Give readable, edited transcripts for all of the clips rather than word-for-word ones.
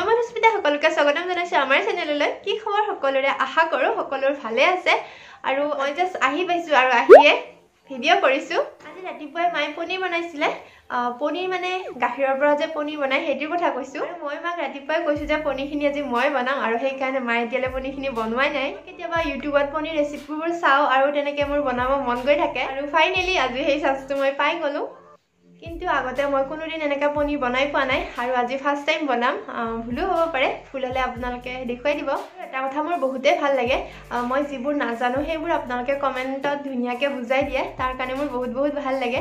মই মনুস্মিতা সকলোকে স্বাগতম জনাইছো আমাৰ চেনেললৈ কি খবৰ সকলোৰে আশা কৰো সকলোৰ ভালে আছে আৰু মই জাস্ট আহি পাইছো আৰু আহিয়ে ভিডিও কৰিছো আজি ৰাতিপুৱাই মাই পনীৰ বনাইছিলে পনীৰ মানে গাখীৰৰ পৰা যে পনীৰ বনাই হেটিৰ কথা কৈছো আৰু মই মাক ৰাতিপুৱাই কৈছো যে পনীৰখিনি আজি মই বনাম আৰু সেই কাৰণে মাই এতিয়ালে পনীৰখিনি বনোৱাই নাই কেতিয়াবা ইউটিউবত পনীৰ ৰেচিপিবোৰ চাও আৰু তেনেকে মোৰ বনাব মন গৈ থাকে আৰু ফাইনালি আজি সেই চান্সটো মই পাই গলো কিন্তু আগতে মই কোনোদিন এনেকা পনীৰ বনাই পোৱা নাই আৰু আজি ফাৰ্স্ট টাইম বনাম ভুলো হ'ব পাৰে ভুল হলে আপোনালোকে দেখুৱাই দিব এটা কথা মোৰ বহুতে ভাল লাগে মই যিবোৰ নাজানো সেইবোৰ আপোনালোকে কমেন্টত ধুনিয়াকে বুজাই দিয়ে তাৰ কাৰণে মোৰ বহুত ভাল লাগে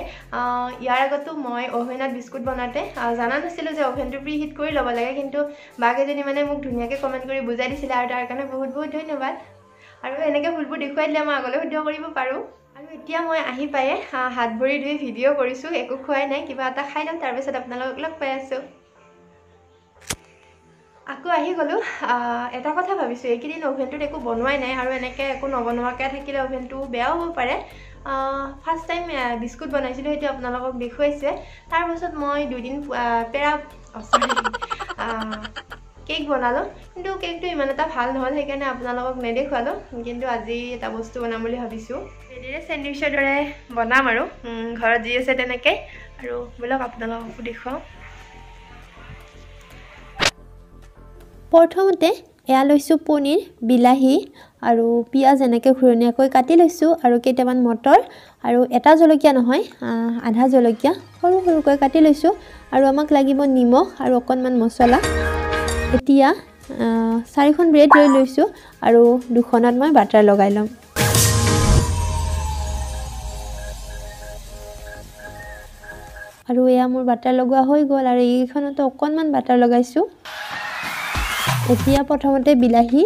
ইয়াৰ আগতো মই ওভেনত বিস্কুট বনাতে জানা নাছিলো যে ওভেনটো প্ৰি হিট কৰি ল'ব লাগে কিন্তু বাগেজনী মানে মোক ধুনিয়াকে কমেন্ট কৰি বুজাই দিছিল আৰু তাৰ কাৰণে বহুত ধন্যবাদ আৰু এনেকে ভুলবোৰ দেখুৱাই দিলে মই আগলৈ শুদ্ধ কৰিব পাৰো আৰু এতিয়া মই আহি পায়ে হাত ভৰি ধুই ভিডিও কৰিছো একো খোৱাই নাই কিবা এটা খাই লম তাৰ পিছত আপোনালোকক লগ পাই আছো আকৌ আহি গলো এটা কথা ভাবিছো এইকেদিন ওভেনটোত একো বনোৱাই নাই আৰু এনেকে একো নবনোৱাকে থাকিলে ওভেনটো বেয়া হ'ব পাৰে ফাৰ্স্ট টাইম বিস্কুট বনাইছিলো হেতু আপোনালোকক দেখুৱাইছে তাৰ পিছত মই দুদিন পেৰা কেক বনালো কিন্তু কেকটো ইমান এটা ভাল নহল সেইকাৰণে আপোনালোকক নেদেখুৱালো কিন্তু আজি এটা বস্তু বনাম বুলি ভাবিছো এদিৰে স্যান্ডউইচৰ দৰে বনাম আৰু ঘৰত যি আছে তেনেকৈ আৰু বলক আপোনালোকক দেখুৱাও প্ৰথমতে এয়া লৈছো পনীৰ বিলাহী আৰু পিয়াজ এনেকৈ ঘুৰণীয়াকৈ কাটি লৈছো আৰু কেইটামান মটৰ আৰু এটা জলকীয়া নহয় আধা জলকীয়া সৰু সৰুকৈ কাটি লৈছো আৰু আমাক লাগিব নিমখ আৰু অকণমান মছলা এতিয়া 4খন ব্ৰেড লৈ লৈছো আৰু দুখনত মই বাটাৰ লগাই লম আৰু এয়া মোৰ বাটাৰ লগোৱা হৈ গ'ল আৰু এইখনতো অকণমান বাটাৰ লগাইছো এতিয়া প্ৰথমতে বিলাহী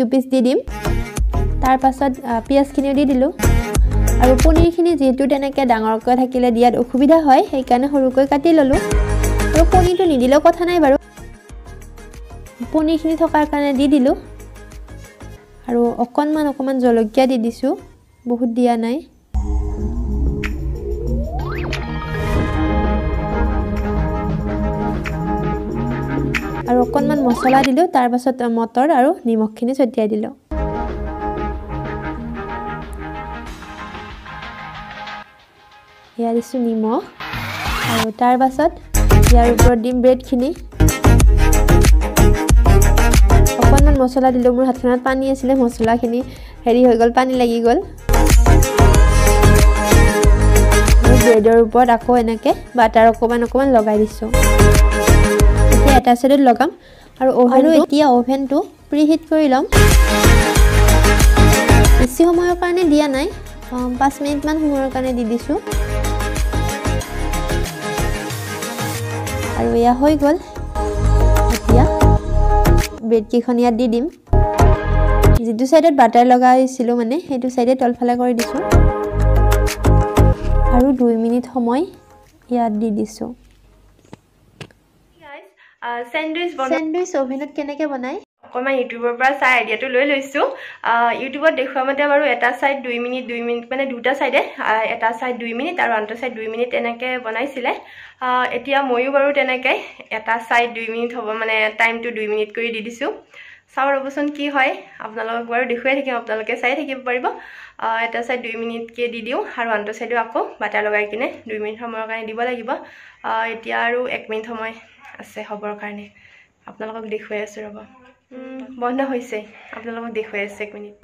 দুপিস দি দিম তাৰ পাছত পিয়াজখিনিও দি দিলো আৰু পনীৰখিনি যেহেতু তেনেকৈ ডাঙৰকৈ থাকিলে দিয়াত অসুবিধা হয় সেইকাৰণে সৰুকৈ কাটি ললো আৰু পনীৰটো নিদিলেও কথা নাই বাৰু পনীৰখিনি থকাৰ কাৰণে দি দিলো আৰু অকণমান জলকীয়া দি দিছো বহুত দিয়া নাই আৰু অকণমান মছলা দিলো তাৰ পাছত মটৰ আৰু নিমখখিনি ছটিয়াই দিলো ইয়াৰ দিছো নিমখ আৰু তাৰ পাছত ইয়াৰ ওপৰত দিম ব্ৰেডখিনি অকণমান মছলা দিলো মোৰ হাতখনত পানী আছিলে মছলাখিনি হেৰি হৈ গ'ল পানী লাগি গ'ল ব্ৰেডৰ ওপৰত আকৌ এনেকৈ বাটাৰ অকণমান লগাই দিছো এটা সাইডত লগাম আৰু এতিয়া ওভেনটো প্ৰি হিট কৰি লম বেছি সময়ৰ কাৰণে দিয়া নাই 5 মিনিট মান সময়ৰ কাৰণে দি দিছো আৰু এয়া হৈ গ'ল এতিয়া ব্ৰেড কেইখন ইয়াত দি দিম যিটো সাইডত বাটাৰ লগাইছিলো মানে সেইটো সাইডে তলফালে কৰি দিছো আৰু 2 মিনিট সময় ইয়াত দি দিছো স্যান্ডউইচ ওভেনত কেনেকৈ বনাই অকমান ইউটিউবৰ পৰা চাই আইডিয়াটো লৈ লৈছো ইউটিউবত দেখুৱা মতে বাৰু এটা সাইড 2 মিনিট মানে দুটা সাইডে এটা সাইড 2 মিনিট আৰু আনটো সাইড 2 মিনিট এনেকে বনাইছিলে এতিয়া মইও বাৰু তেনেকৈ এটা সাইড 2 মিনিট হ'ব মানে টাইমটো 2 মিনিট কৰি দি দিছো চাও ৰবচোন কি হয় আপোনালোকক বাৰু দেখুৱাই থাকিম আপোনালোকে চাই থাকিব পাৰিব এটা সাইড 2 মিনিট কে দি দিও আৰু আনটো সাইডো আকৌ বাটাৰ লগাই কিনে 2 মিনিট সময়ৰ কাৰণে দিব লাগিব এতিয়া আৰু 1 মিনিট সময় আছে হবৰ কাৰণে আপোনালোকক দেখুৱাই আছো ৰব বন্ধ হৈছে আপোনালোকক দেখুৱাই আছে 1 মিনিট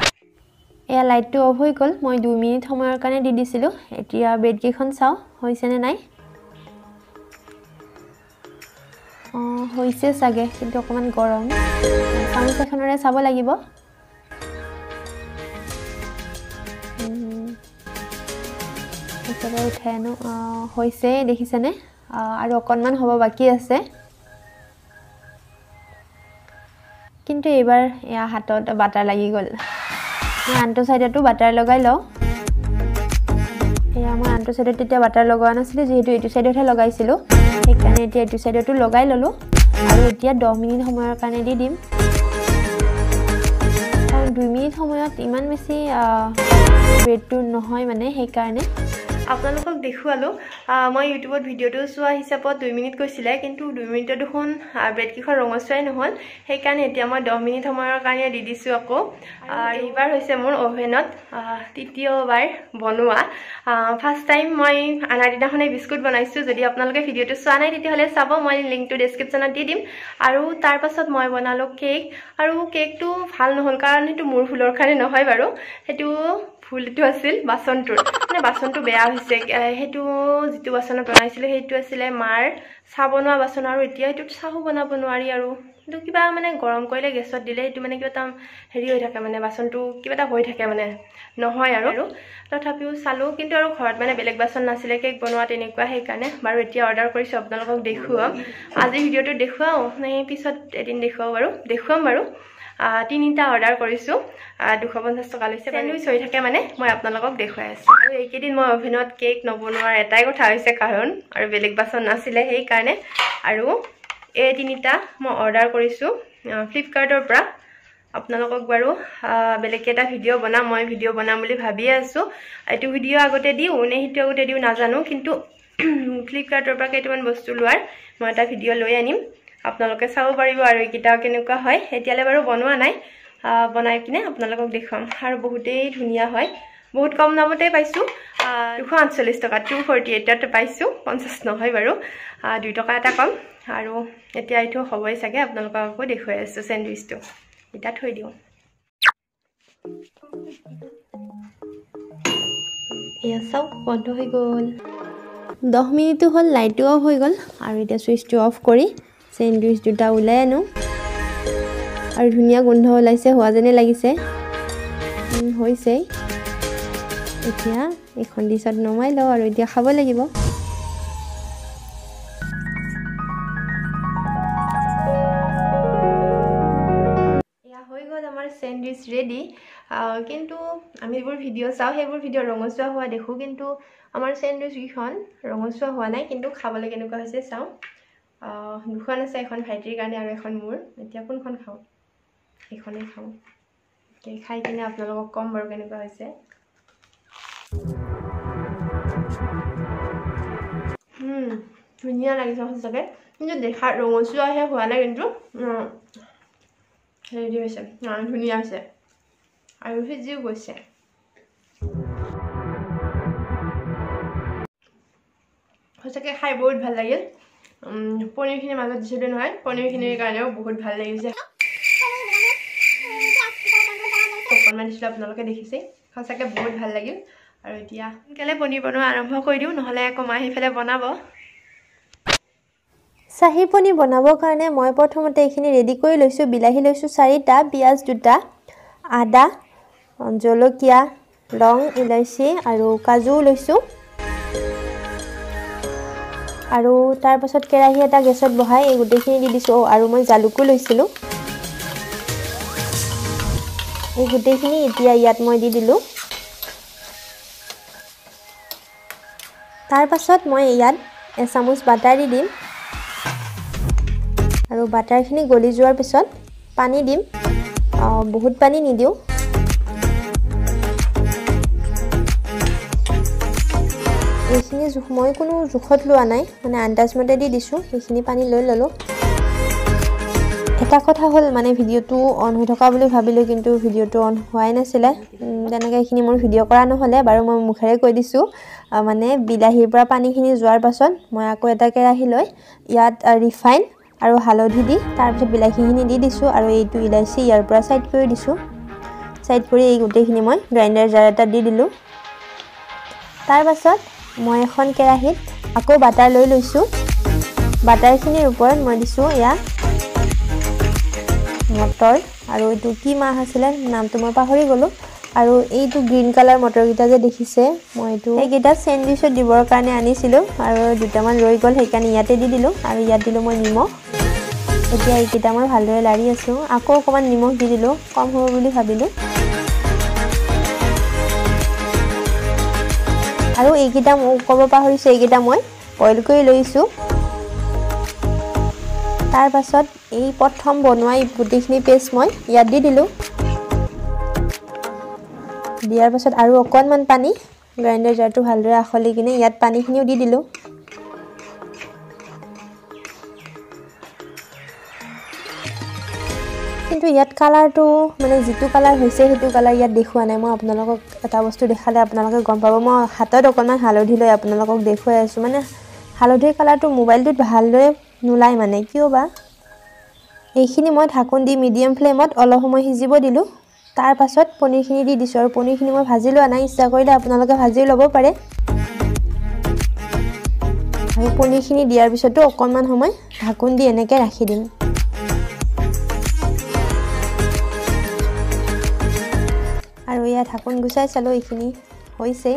এয়া লাইটটো অফ হৈ গ'ল মই 2 মিনিট সময়ৰ কাৰণে দি দিছিলো এতিয়া ব্ৰেড কেইখন চাও হৈছে নে নাই হৈছে চাগে কিন্তু অকমান গৰম চামুচ এখনৰে চাব লাগিব একেবাৰে উঠাই আনো হৈছে দেখিছেনে আৰু অকণমান হ'ব বাকি আছে কিন্তু এবাৰ এয়া হাতত বাটাৰ লাগি গ'ল মই আনটো সাইডতো বাটাৰ লগাই লওঁ এয়া মই আনটো সাইডত তেতিয়া বাটাৰ লগোৱা নাছিলো যেহেতু এইটো সাইডতহে লগাইছিলো সেইকাৰণে এতিয়া এইটো সাইডতো লগাই ললো আৰু এতিয়া 10 মিনিট সময়ৰ কাৰণে দি দিম কাৰণ 2 মিনিট সময়ত ইমান বেছি ব্ৰেডটো নহয় মানে সেইকাৰণে আপোনালোকক দেখুৱালো মই ইউটিউবত ভিডিঅ'টো চোৱা হিচাপত 2 মিনিট কৈছিলে কিন্তু 2 মিনিটত দেখোন ব্ৰেড কিখন ৰঙচুৱাই নহল সেইকাৰণে এতিয়া মই 10 মিনিট সময়ৰ কাৰণে দি দিছো আকৌ এইবাৰ হৈছে মোৰ ওভেনত তৃতীয়বাৰ বনোৱা ফাৰ্স্ট টাইম মই আনাৰ দিনাখনে বিস্কুট বনাইছো যদি আপোনালোকে ভিডিঅ'টো চোৱা নাই তেতিয়াহলে চাব মই লিংকটো ডেসক্ৰিপচনত দি দিম আৰু তাৰ পাছত মই বনালো কেক আৰু কেকটো ভাল নহল কাৰণ হেতু মোৰ ভুলৰ কাৰণে নহয় বাৰু হেতু ফুলটো আছিল বাসনটোৰ মানে বাসনটো বেয়া হৈছে হেতু যেটো বাসনত বনাইছিল হেতু আছিল মাৰ চাহ বনোৱা বাসন আৰু এতিয়া হেতু চাহু বনাব নোৱাৰি আৰু কিন্তু কিবা মানে গৰম কৰিলে গেছত দিলে হেতু মানে কিবা তাম হেৰি হৈ থাকে মানে বাসনটো কিবা এটা হৈ থাকে মানে নহয় আৰু তথাপিও চালো কিন্তু আৰু ঘৰত মানে বেলেগ বাসন নাছিলে কেক বনোৱা তেনেকুৱা সেইকাৰণে বাৰু এতিয়া অৰ্ডাৰ কৰিছো আপোনালোকক দেখুৱাম আজি ভিডিঅ'টো দেখুৱাও নে পিছত এদিন দেখুৱাম বাৰু তিনিটা অৰ্ডাৰ কৰিছো 250 টকা লৈছে চেণ্ডউইচ হৈ থাকে মানে মই আপোনালোকক দেখুৱাই আছো আৰু এইকেদিন মই ওভেনত কেক নবনোৱাৰ এটাই কথা হৈছে কাৰণ আৰু বেলেগ বাসন নাছিলে সেই কাৰণে আৰু এই তিনিটা মই অৰ্ডাৰ কৰিছো ফ্লিপকাৰ্টৰ পৰা আপোনালোকক বাৰু বেলেগ এটা ভিডিঅ' বনাম মই ভিডিঅ' বনাম বুলি ভাবি আছো এটো ভিডিঅ' আগতে দিও নে হিটো আগতে দিও নাজানো কিন্তু ফ্লিপকাৰ্টৰ পৰা কেইটামান বস্তু লোৱাৰ মই এটা ভিডিঅ' লৈ আনিম আপোনালোকে চাব পাৰিব আৰু কিটা কেনেকুৱা হয় এতিয়ালে বাৰু বনোৱা নাই বনাই কিনে আপোনালোকক দেখুৱাম আৰু বহুতেই ধুনিয়া হয় বহুত কম দামতে পাইছো 248 টকা 248 তে পাইছো 50 নহয় বাৰু 2 টকা এটা কম আৰু এতিয়া এইটো হবই চাগে আপোনালোকক দেখুৱাই আছো স্যান্ডউইচটো এটা থৈ দিও এয়া সব বন্ধ হৈ গল 10 মিনিট হল লাইটটো অফ হৈ গল আৰু এটা সুইচটো অফ কৰি স্যান্ডউইচ দুটা উলাই আনো আৰু ধুনিয়া গন্ধ ওলাইছে হোৱা যেনে লাগিছে হৈছে এতিয়া এখন ডিশত নমাই লও আৰু এতিয়া খাব লাগিব ইয়া হৈ গল আমাৰ স্যান্ডউইচ ৰেডি কিন্তু আমি এইবোৰ ভিডিঅ' চাও সেইবোৰ ভিডিঅ' ৰঙচুৱা হোৱা দেখো কিন্তু আমাৰ স্যান্ডউইচ কিখন ৰঙচুৱা হোৱা নাই কিন্তু খাবলৈ কেনেকুৱা হৈছে চাও দুখন আছে এখন ভাইটিৰ কাৰণে আৰু এখন মোৰ এতিয়া কোনখন খাও এখনে খাও খাই কিনে আপোনালোকক কম বাৰু কেনেকুৱা হৈছে ধুনিয়া লাগিছে সঁচাকে কিন্তু দেখা ৰঙচুৱাহে হোৱা নাই কিন্তু হেৰি হৈছে ধুনিয়া হৈছে আৰু সিজিও গৈছে সঁচাকে খাই বহুত ভাল লাগিল পনীৰখিনি মাজত দিছিলো নহয় পনীৰখিনিৰ কাৰণেও বহুত ভাল লাগিছে অকণমান দিছিলো আপোনালোকে দেখিছে সঁচাকে বহুত ভাল লাগিল আৰু এতিয়া কেলে পনীৰ বনোৱা আৰম্ভ কৰি দিও নহলে আকৌ মা হিফালে বনাব চাহি পনীৰ বনাবৰ কাৰণে মই প্ৰথমতে এইখিনি ৰেডি কৰি লৈছো বিলাহী লৈছো 4টা পিয়াজ দুটা আদা জলকীয়া লং ইলাইচি আৰু কাজু লৈছো আৰু তাৰ পাছত কেৰাহী এটা গেছত বহাই এই গুটেখিনি দি দিছো আৰু মই জালুকো লৈছিলো এই গুটেখিনি এতিয়া ইয়াত মই দি দিলো তাৰ পাছত মই ইয়াত এচামুচ বাটাৰ দি দিম আৰু বাটাৰখিনি গলি যোৱাৰ পিছত পানী দিম বহুত পানী নিদিও এইখিনি মই কোনো জুখত লোৱা নাই মানে আন্দাজ মতে দি দিছো এইখিনি পানী লৈ ললো এটা কথা হল মানে ভিডিওটো অন হৈ থকা বুলি ভাবিলো কিন্তু ভিডিওটো অন হোৱাই নাছিলে তেনেকৈ এইখিনি মোৰ ভিডিও কৰা নহলে বাৰু মই মুখেৰে কৈ দিছো মানে বিলাহীৰ পৰা পানীখিনি যোৱাৰ পাছত মই আকৌ এটা কেৰাহী লৈ ইয়াত ৰিফাইন আৰু হালধি দি তাৰ পিছত বিলাহীখিনি দি দিছো আৰু এইটো ইলাইচি ইয়াৰ পৰা সাইড কৰি দিছো সাইড কৰি এই গুটেখিনি মই গ্ৰাইন্ডাৰ জাৰ এটা দি দিলো তাৰ পাছত মই এখন কেৰাহীত আকৌ বাটাৰ লৈ লৈছো বাটাৰখিনিৰ ওপৰত মই দিছো ইয়া মটৰ আৰু এইটো কি মাহ আছিলে নামটো মই পাহৰি গলো আৰু এইটো গ্ৰীন কালাৰ মটৰকিটা যে দেখিছে মই এইটো এইকিটা স্যান্ডউইচত দিবৰ কাৰণে আনিছিলো আৰু দুটামান ৰৈ গল সেইকাৰণে ইয়াতে দি দিলো আৰু ইয়াত দিলো মই নিমখ এতিয়া এইকিটা মই ভালদৰে লাৰি আছো আকৌ অকমান নিমখ দি দিলো কম হ'ব বুলি ভাবিলো আৰু এইকিটা মই ক'ব পাহৰিছো এইকিটা মই বইল কৰি লৈছো তাৰ পাছত এই প্ৰথম বনোৱা এই গুটিখিনি পেষ্ট মই ইয়াত দি দিলো দিয়াৰ পাছত আৰু অকণমান পানী গ্ৰাইণ্ডাৰ জাৰটো ভালদৰে আখলি কিনে ইয়াত পানীখিনিও দি দিলোঁ কিন্তু ইয়াত কালাৰটো মানে যিটো কালাৰ হৈছে সেইটো কালাৰ ইয়াত দেখুৱা নাই মই আপোনালোকক এটা বস্তু দেখালে আপোনালোকে গম পাব মই হাতত অকণমান হালধি লৈ আপোনালোকক দেখুৱাই আছোঁ মানে হালধিৰ কালাৰটো মোবাইলটোত ভালদৰে নোলাই মানে কিয় বা এইখিনি মই ঢাকন দি মিডিয়াম ফ্লেমত অলপ সময় সিজিব দিলোঁ তাৰ পাছত পনীৰখিনি দি দিছোঁ আৰু পনীৰখিনি মই ভাজি লোৱা নাই ইচ্ছা কৰিলে আপোনালোকে ভাজি ল'ব পাৰে আৰু পনীৰখিনি দিয়াৰ পিছতো অকণমান সময় ঢাকন দি এনেকৈ ৰাখি দিম আৰু এয়া ঢাকন গুচাই চালোঁ এইখিনি হৈছে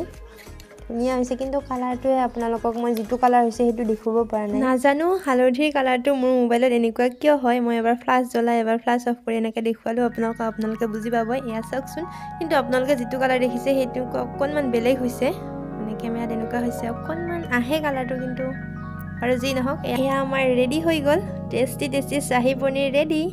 ধুনীয়া হৈছে কিন্তু কালাৰটোৱে আপোনালোকক মই যিটো কালাৰ হৈছে সেইটো দেখুৱাব পৰা নাই নাজানো হালধিৰ কালাৰটো মোৰ মোবাইলত এনেকুৱা কিয় হয় মই এবাৰ ফ্লাছ জ্বলাই এবাৰ ফ্লাছ অফ কৰি এনেকৈ দেখুৱালোঁ আপোনালোকে বুজি পাব এয়া চাওকচোন কিন্তু আপোনালোকে যিটো কালাৰ দেখিছে সেইটো অকণমান বেলেগ হৈছে মানে কেমেৰাত এনেকুৱা হৈছে অকণমান আহে কালাৰটো কিন্তু আৰু যি নহওক এয়া আমাৰ ৰেডি হৈ গ'ল টেষ্টি চাহী পনীৰ ৰেডি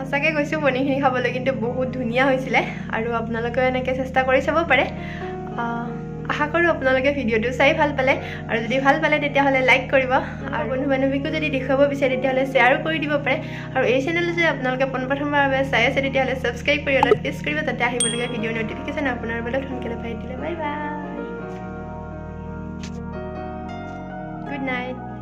সঁচাকৈ কৈছোঁ পনীৰখিনি খাবলৈ কিন্তু বহুত ধুনীয়া হৈছিলে আৰু আপোনালোকেও এনেকৈ চেষ্টা কৰি চাব পাৰে আশা কৰোঁ আপোনালোকে ভিডিঅ'টো চাই ভাল পালে আৰু যদি ভাল পালে তেতিয়াহ'লে লাইক কৰিব আৰু বন্ধু বান্ধৱীকো যদি দেখুৱাব বিচাৰে তেতিয়াহ'লে শ্বেয়াৰো কৰি দিব পাৰে আৰু এই চেনেলটো যদি আপোনালোকে পোনপ্ৰথমবাৰৰ বাবে চাই আছে তেতিয়াহ'লে ছাবস্ক্ৰাইব কৰি অলপ প্ৰেছ কৰিব যাতে আহিবলগীয়া ভিডিঅ'ৰ ন'টিফিকেশ্যন আপোনাৰ মোবাইলত সোনকালে পাই দিলে বাই বাই গুড নাইট